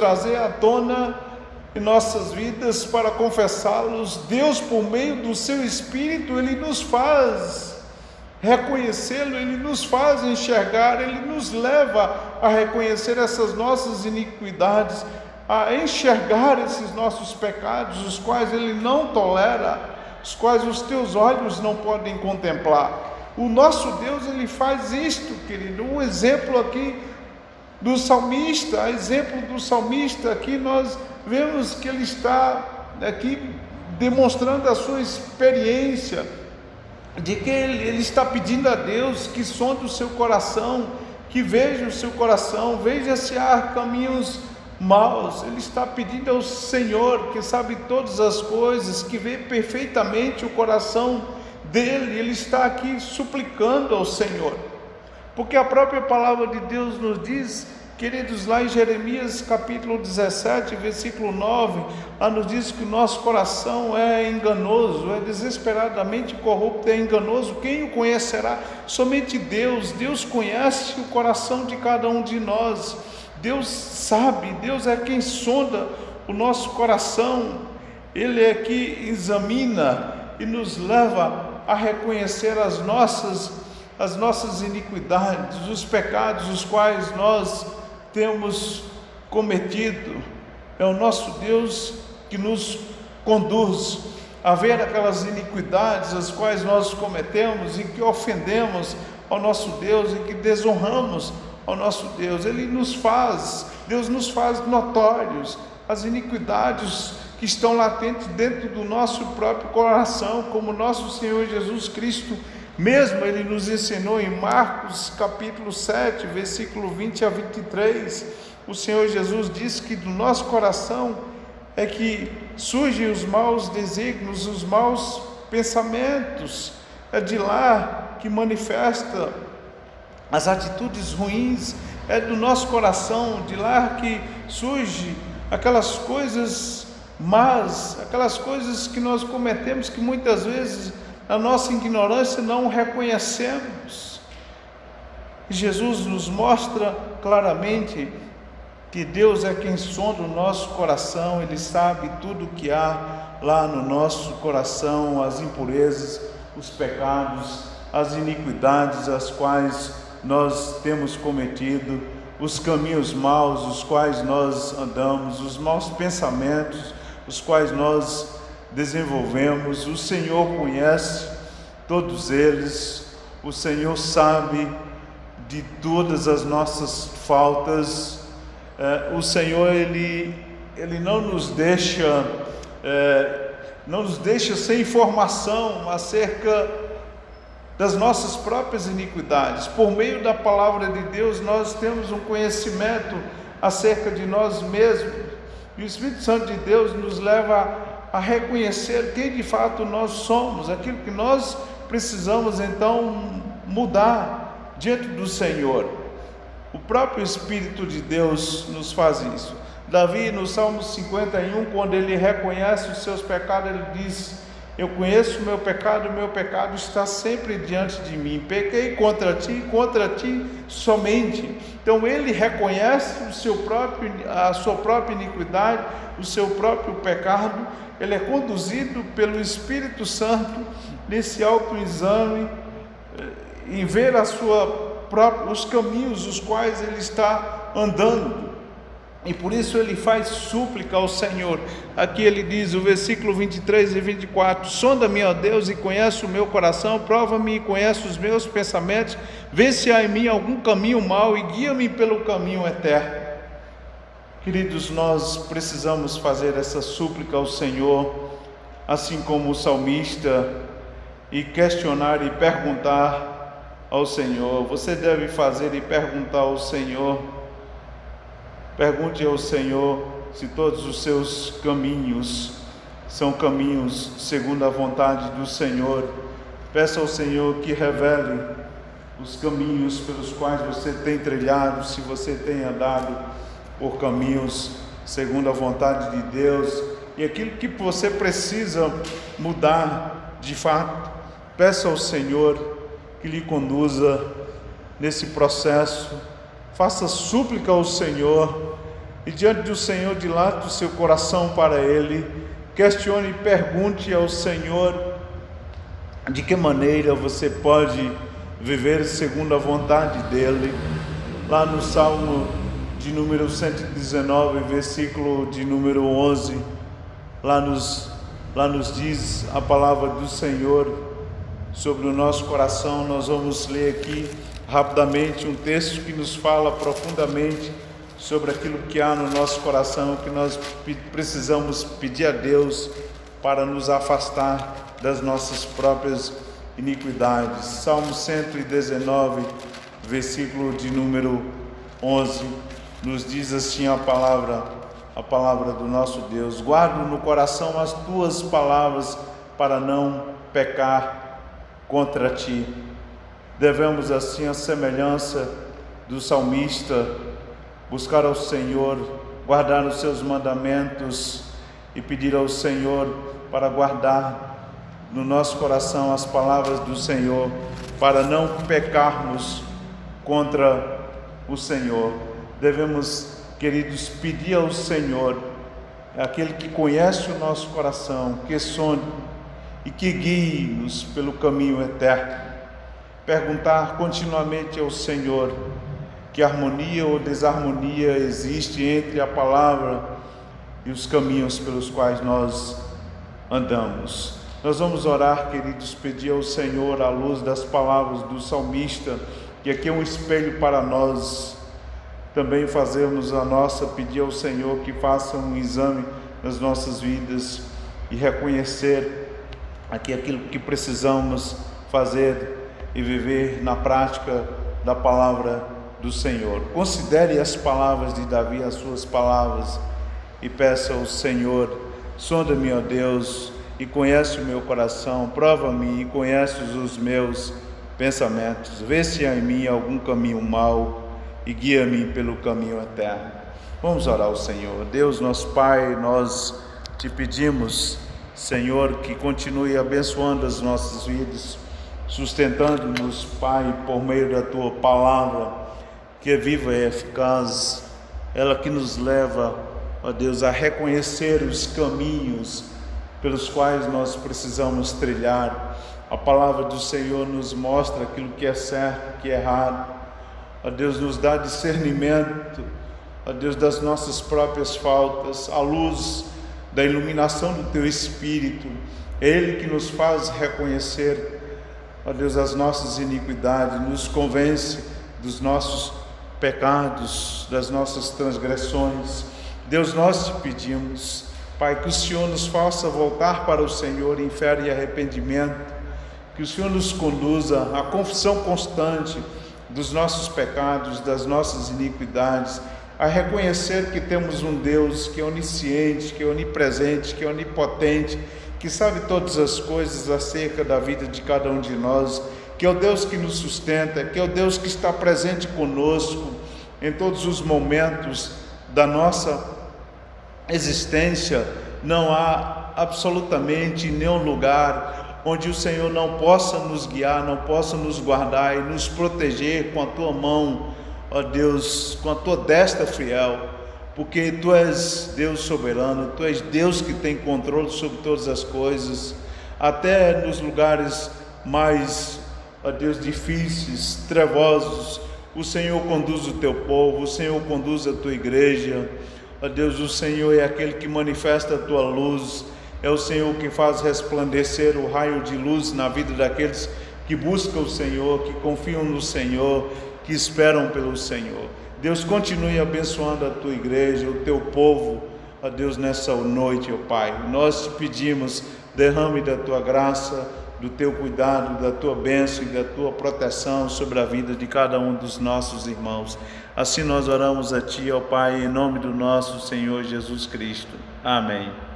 trazer à tona em nossas vidas para confessá-los. Deus, por meio do seu Espírito, Ele nos faz reconhecê-lo, Ele nos faz enxergar, Ele nos leva a reconhecer essas nossas iniquidades, a enxergar esses nossos pecados, os quais Ele não tolera, os quais os teus olhos não podem contemplar. O nosso Deus, Ele faz isto, querido. Um exemplo aqui do salmista, aqui nós vemos que ele está aqui demonstrando a sua experiência, de que ele está pedindo a Deus que sonde o seu coração, que veja o seu coração, veja se há caminhos maus. Ele está pedindo ao Senhor, que sabe todas as coisas, que vê perfeitamente o coração dele. Ele está aqui suplicando ao Senhor, porque a própria palavra de Deus nos diz, queridos, lá em Jeremias capítulo 17, versículo 9, lá nos diz que o nosso coração é enganoso, é desesperadamente corrupto, é enganoso. Quem o conhecerá? Somente Deus. Deus conhece o coração de cada um de nós. Deus sabe, Deus é quem sonda o nosso coração. Ele é que examina e nos leva a reconhecer as nossas iniquidades, os pecados os quais nós temos cometido. É o nosso Deus que nos conduz a ver aquelas iniquidades as quais nós cometemos e que ofendemos ao nosso Deus e que desonramos ao nosso Deus. Deus nos faz notórios as iniquidades que estão latentes dentro do nosso próprio coração, como nosso Senhor Jesus Cristo mesmo, Ele nos ensinou em Marcos capítulo 7, versículo 20 a 23, o Senhor Jesus disse que do nosso coração é que surgem os maus desígnios, os maus pensamentos, é de lá que manifesta as atitudes ruins, é do nosso coração, de lá que surge aquelas coisas más, aquelas coisas que nós cometemos, que muitas vezes a nossa ignorância não reconhecemos. Jesus nos mostra claramente que Deus é quem sonda o nosso coração. Ele sabe tudo o que há lá no nosso coração, as impurezas, os pecados, as iniquidades as quais nós temos cometido, os caminhos maus os quais nós andamos, os maus pensamentos os quais nós desenvolvemos. O Senhor conhece todos eles, o Senhor sabe de todas as nossas faltas. O Senhor, Ele não nos deixa sem informação acerca das nossas próprias iniquidades. Por meio da palavra de Deus, nós temos um conhecimento acerca de nós mesmos, e o Espírito Santo de Deus nos leva a reconhecer quem de fato nós somos, aquilo que nós precisamos então mudar diante do Senhor. O próprio Espírito de Deus nos faz isso. Davi, no Salmo 51, quando ele reconhece os seus pecados, ele diz: eu conheço o meu pecado está sempre diante de mim, pequei contra ti somente. Então ele reconhece a sua própria iniquidade, o seu próprio pecado. Ele é conduzido pelo Espírito Santo nesse autoexame, em ver os caminhos os quais ele está andando. E por isso ele faz súplica ao Senhor. Aqui ele diz, o versículo 23 e 24: sonda-me, ó Deus, e conhece o meu coração, prova-me e conhece os meus pensamentos, vê se há em mim algum caminho mau e guia-me pelo caminho eterno. Queridos, nós precisamos fazer essa súplica ao Senhor, assim como o salmista, e questionar e perguntar ao Senhor. Você deve fazer e perguntar ao Senhor. Pergunte ao Senhor se todos os seus caminhos são caminhos segundo a vontade do Senhor. Peça ao Senhor que revele os caminhos pelos quais você tem trilhado, se você tem andado por caminhos segundo a vontade de Deus, e aquilo que você precisa mudar de fato. Peça ao Senhor que lhe conduza nesse processo. Faça súplica ao Senhor e diante do Senhor dilate o seu coração para Ele, questione e pergunte ao Senhor de que maneira você pode viver segundo a vontade dEle. Lá no Salmo de número 119, versículo de número 11, lá nos diz a palavra do Senhor sobre o nosso coração. Nós vamos ler aqui rapidamente um texto que nos fala profundamente sobre aquilo que há no nosso coração, que nós precisamos pedir a Deus para nos afastar das nossas próprias iniquidades. Salmo 119, versículo de número 11, nos diz assim a palavra do nosso Deus: guardo no coração as tuas palavras para não pecar contra ti. Devemos assim, a semelhança do salmista, buscar ao Senhor, guardar os seus mandamentos e pedir ao Senhor para guardar no nosso coração as palavras do Senhor, para não pecarmos contra o Senhor. Devemos, queridos, pedir ao Senhor, aquele que conhece o nosso coração, que sonde e que guie-nos pelo caminho eterno, perguntar continuamente ao Senhor que harmonia ou desarmonia existe entre a palavra e os caminhos pelos quais nós andamos. Nós vamos orar, queridos, pedir ao Senhor, à luz das palavras do salmista, que aqui é um espelho para nós, também fazermos a nossa, pedir ao Senhor que faça um exame nas nossas vidas e reconhecer aqui aquilo que precisamos fazer e viver na prática da palavra do Senhor. Considere as palavras de Davi, as suas palavras, e peça ao Senhor: sonda-me, ó Deus, e conhece o meu coração, prova-me e conheces os meus pensamentos, vê se há em mim algum caminho mau e guia-me pelo caminho eterno. Vamos orar ao Senhor. Deus, nosso Pai, nós te pedimos, Senhor, que continue abençoando as nossas vidas, sustentando-nos, Pai, por meio da tua palavra, que é viva e eficaz, ela que nos leva, ó Deus, a reconhecer os caminhos pelos quais nós precisamos trilhar. A palavra do Senhor nos mostra aquilo que é certo, que é errado. Ó Deus, nos dá discernimento, ó Deus, das nossas próprias faltas, à luz da iluminação do Teu Espírito. É Ele que nos faz reconhecer, ó Deus, as nossas iniquidades, nos convence dos nossos pecados, das nossas transgressões. Deus, nós te pedimos, Pai, que o Senhor nos faça voltar para o Senhor em fé e arrependimento, que o Senhor nos conduza à confissão constante dos nossos pecados, das nossas iniquidades, a reconhecer que temos um Deus que é onisciente, que é onipresente, que é onipotente, que sabe todas as coisas acerca da vida de cada um de nós, que é o Deus que nos sustenta, que é o Deus que está presente conosco em todos os momentos da nossa existência. Não há absolutamente nenhum lugar onde o Senhor não possa nos guiar, não possa nos guardar e nos proteger com a tua mão, ó Deus, com a tua destra fiel, porque tu és Deus soberano, tu és Deus que tem controle sobre todas as coisas, até nos lugares mais, ó Deus, difíceis, trevosos. O Senhor conduz o teu povo, o Senhor conduz a tua igreja. Ó Deus, o Senhor é aquele que manifesta a tua luz, é o Senhor que faz resplandecer o raio de luz na vida daqueles que buscam o Senhor, que confiam no Senhor, que esperam pelo Senhor. Deus, continue abençoando a tua igreja, o teu povo, ó Deus, nessa noite, ó Pai. Nós te pedimos, derrame da tua graça, do teu cuidado, da tua bênção e da tua proteção sobre a vida de cada um dos nossos irmãos. Assim nós oramos a ti, ó Pai, em nome do nosso Senhor Jesus Cristo. Amém.